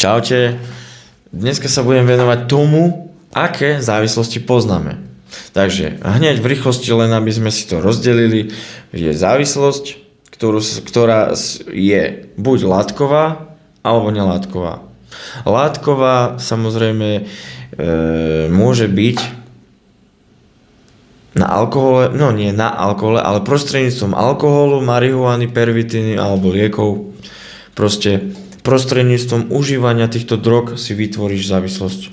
Čaute, dneska sa budem venovať tomu, aké závislosti poznáme. Takže hneď v rýchlosti, len aby sme si to rozdelili, je závislosť, ktorá je buď látková, alebo nelátková. Látková samozrejme môže byť na alkohole, no nie na alkohole, ale prostredníctvom alkoholu, marihuany, pervitíny alebo liekov. Proste prostredníctvom užívania týchto drog si vytvoríš závislosť.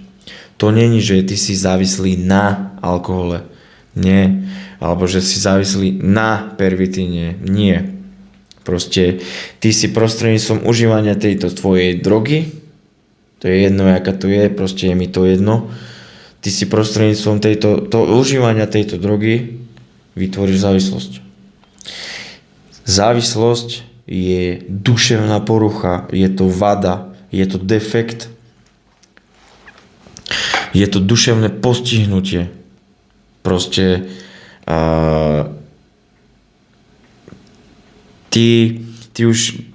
To není, že ty si závislý na alkohole. Nie. Alebo že si závislý na pervitíne. Nie. Proste ty si prostredníctvom užívania tejto tvojej drogy, to je jedno, aká to je, proste je mi to jedno, ty si prostredníctvom užívania tejto drogy vytvoríš závislosť. Závislosť je duševná porucha, je to vada, je to defekt, je to duševné postihnutie. Proste ty už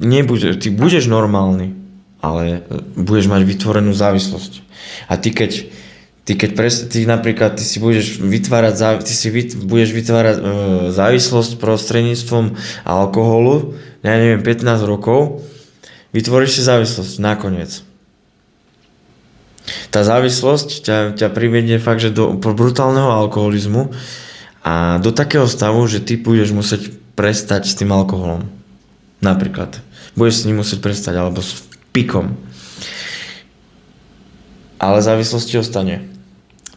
ty budeš normálny, ale budeš mať vytvorenú závislosť. A ty budeš vytvárať závislosť prostredníctvom alkoholu, ja neviem, 15 rokov, vytvoríš si závislosť nakoniec. Tá závislosť ťa privedie fakt, že do brutálneho alkoholizmu a do takého stavu, že ty budeš musieť prestať s tým alkoholom. Napríklad. Budeš s ním musieť prestať, alebo s pikom. Ale závislosť ti ostane.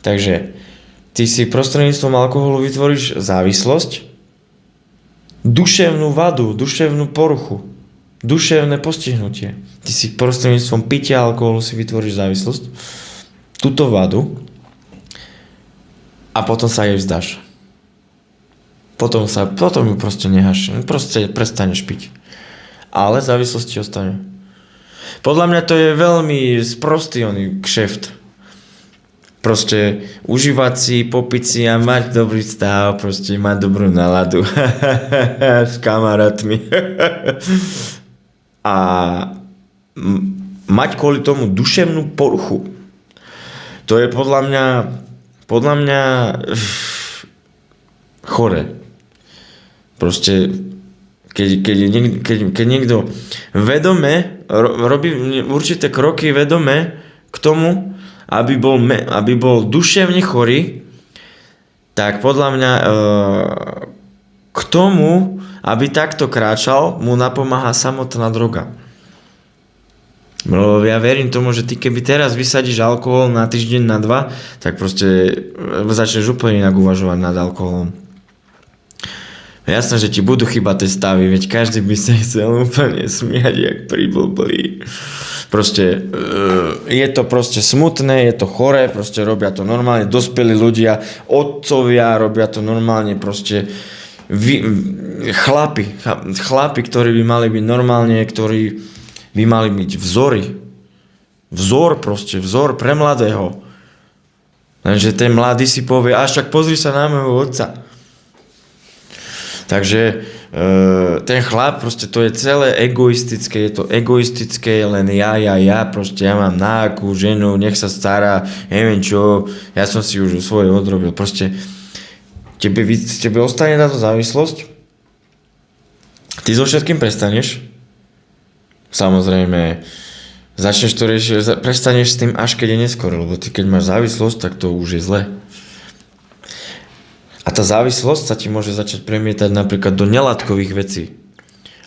Takže ty si prostredníctvom alkoholu vytvoríš závislosť, duševnú vadu, duševnú poruchu, duševné postihnutie. Ty si prostredníctvom pitia alkoholu si vytvoríš závislosť, túto vadu a potom sa jej vzdáš. Potom ju proste necháš, proste prestaneš piť. Ale závislosť ti ostane. Podľa mňa to je veľmi sprostý kšeft. Proste užívať si, popiť si a mať dobrý stav, proste mať dobrú náladu s kamarátmi a mať kvôli tomu duševnú poruchu. To je podľa mňa chore. Proste keď niekto vedome robí určité kroky vedome k tomu, aby bol duševne chorý, tak podľa mňa k tomu, aby takto kráčal, mu napomáha samotná droga. Lebo ja verím tomu, že ty keby teraz vysadíš alkohol na týždeň, na 2, tak proste začneš úplne inak uvažovať nad alkoholom. Jasné, že ti budú chýbať tie stavy, veď každý by sa chcel úplne smiať, jak priblblý. Proste je to proste smutné, je to choré, proste robia to normálne dospelí ľudia, otcovia robia to normálne, proste chlapi, ktorí by mali byť normálne, ktorí by mali byť vzory. Vzor pre mladého. Lenže ten mladý si povie, až tak pozri sa na môjho otca. Takže ten chlap, proste to je celé egoistické, je to egoistické, len ja, proste ja mám nejakú ženu, nech sa stará, neviem čo, ja som si už svoje odrobil, proste tebe ostane táto závislosť, ty so všetkým prestaneš, samozrejme, začneš to riešiť, prestaneš s tým, až keď je neskoro, lebo ty keď máš závislosť, tak to už je zle. A tá závislosť sa ti môže začať premietať napríklad do nelátkových vecí.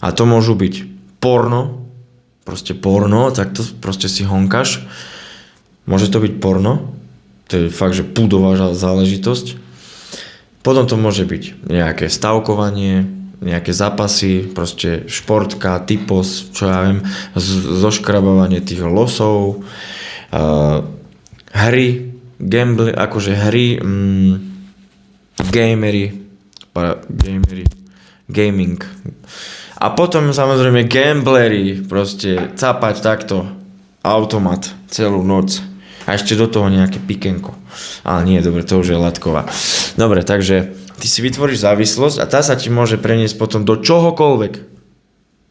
A to môžu byť porno, tak to proste si honkaš. Môže to byť porno, to je fakt, že púdová záležitosť. Potom to môže byť nejaké stavkovanie, nejaké zápasy, proste športka, typos, čo ja viem, zoškrabávanie tých losov, hry, gaming. A potom samozrejme gamblery, proste capať takto automat celú noc. A ešte do toho nejaké pikenko. Ale nie, dobre, to už je látková. Dobre, takže ty si vytvoríš závislosť a tá sa ti môže preniesť potom do čohokoľvek.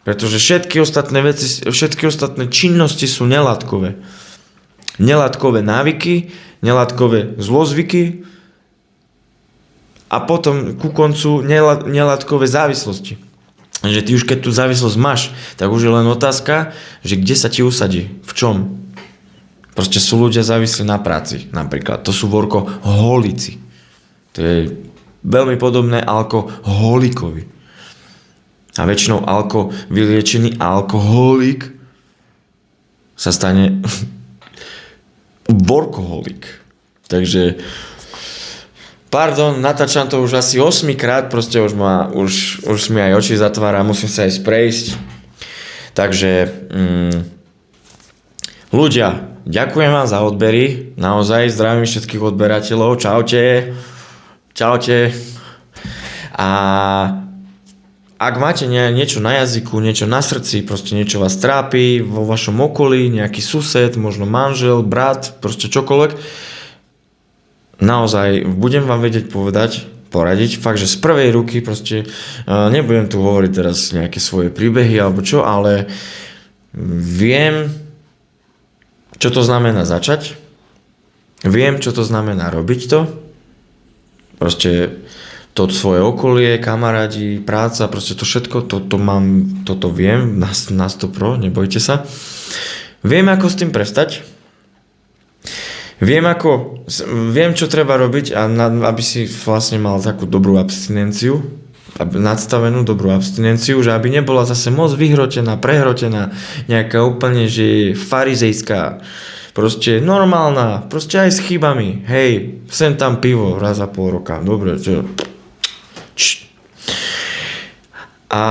Pretože všetky ostatné veci, všetky ostatné činnosti sú nelátkové. Nelátkové návyky, nelátkové zlozvyky a potom ku koncu nelátkové závislosti. Že ty už keď tú závislosť máš, tak už je len otázka, že kde sa ti usadí, v čom. Proste sú ľudia závislí na práci, napríklad. To sú workoholici. To je veľmi podobné alkoholikovi. A väčšinou vyliečený alkoholik sa stane workoholik. Takže pardon, natáčam to už asi 8 krát, proste už mi aj oči zatvára, musím sa aj sprejsť. Takže ľudia, ďakujem vám za odbery, naozaj zdravím všetkých odberateľov, čaute. A ak máte niečo na jazyku, niečo na srdci, proste niečo vás trápi vo vašom okolí, nejaký sused, možno manžel, brat, proste čokoľvek, naozaj budem vám vedieť poradiť, fakt, že z prvej ruky proste nebudem tu hovoriť teraz nejaké svoje príbehy alebo čo, ale viem, čo to znamená začať, viem, čo to znamená robiť to, proste to svoje okolie, kamarádi, práca, proste to všetko, toto viem, na 100%, nebojte sa. Viem, ako s tým prestať. Viem, čo treba robiť, aby si vlastne mal takú dobrú abstinenciu, nadstavenú dobrú abstinenciu, že aby nebola zase moc prehrotená, nejaká úplne, že farizejská, proste normálna, proste aj s chybami. Hej, sem tam pivo raz za pol roka, dobre, čo? A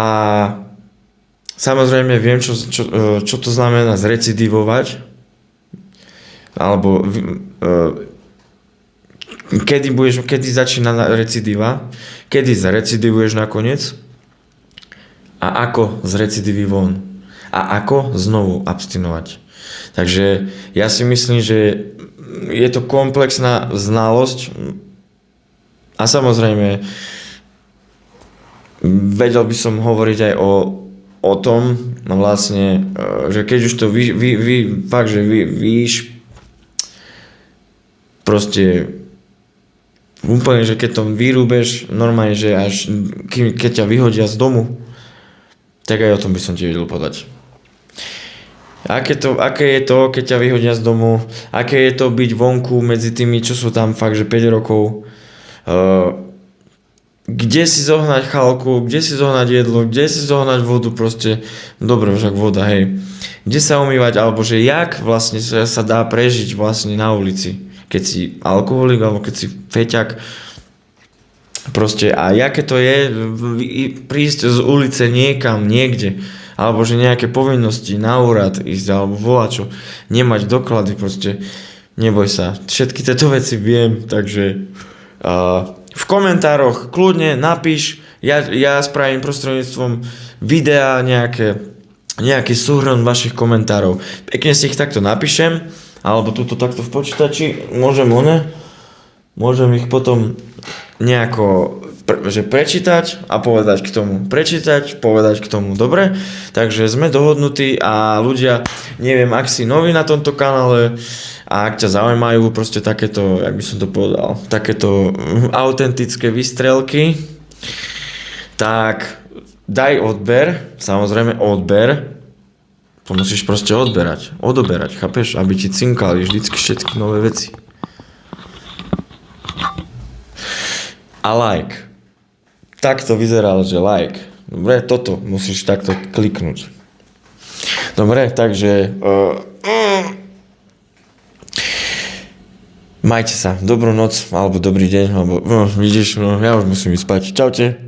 samozrejme viem, čo to znamená zrecidivovať, alebo kedy začína recidiva, kedy zrecidivuješ nakoniec a ako z recidivy von a ako znovu abstinovať. Takže ja si myslím, že je to komplexná znalosť a samozrejme vedel by som hovoriť aj o tom, vlastne, že keď už to fakt, že víš, proste úplne, že keď to vyrúbeš, normálne, že až keď ťa vyhodia z domu, tak aj o tom by som ti vedel podať. Aké je to, keď ťa vyhodia z domu, aké je to byť vonku medzi tými, čo sú tam fakt, že 5 rokov, kde si zohnať chalku, kde si zohnať jedlo, kde si zohnať vodu, proste, dobre, však voda, hej. Kde sa umývať, alebo že jak vlastne sa dá prežiť vlastne na ulici, keď si alkoholik, alebo keď si feťak, proste, a jaké to je prísť z ulice niekam, niekde, alebo že nejaké povinnosti na úrad ísť, alebo volačo, nemať doklady, proste, neboj sa, všetky tieto veci viem, takže v komentároch kľudne napíš, ja spravím prostredníctvom videa nejaký súhrn vašich komentárov. Pekne si ich takto napíšem, alebo tuto takto v počítači, môžem ich potom nejako prečítať a povedať k tomu, dobre? Takže sme dohodnutí a ľudia, neviem, ak si nový na tomto kanále a ak ťa zaujímajú proste takéto, jak by som to povedal, takéto autentické výstrelky, tak daj odber, samozrejme odber, to musíš proste odoberať, chápeš? Aby ti cinkali vždycky všetky nové veci. A like. Takto vyzeralo, že like. Dobre, toto musíš takto kliknúť. Dobre, takže majte sa. Dobrú noc, alebo dobrý deň, alebo vidíš, ja už musím ísť spať. Čaute.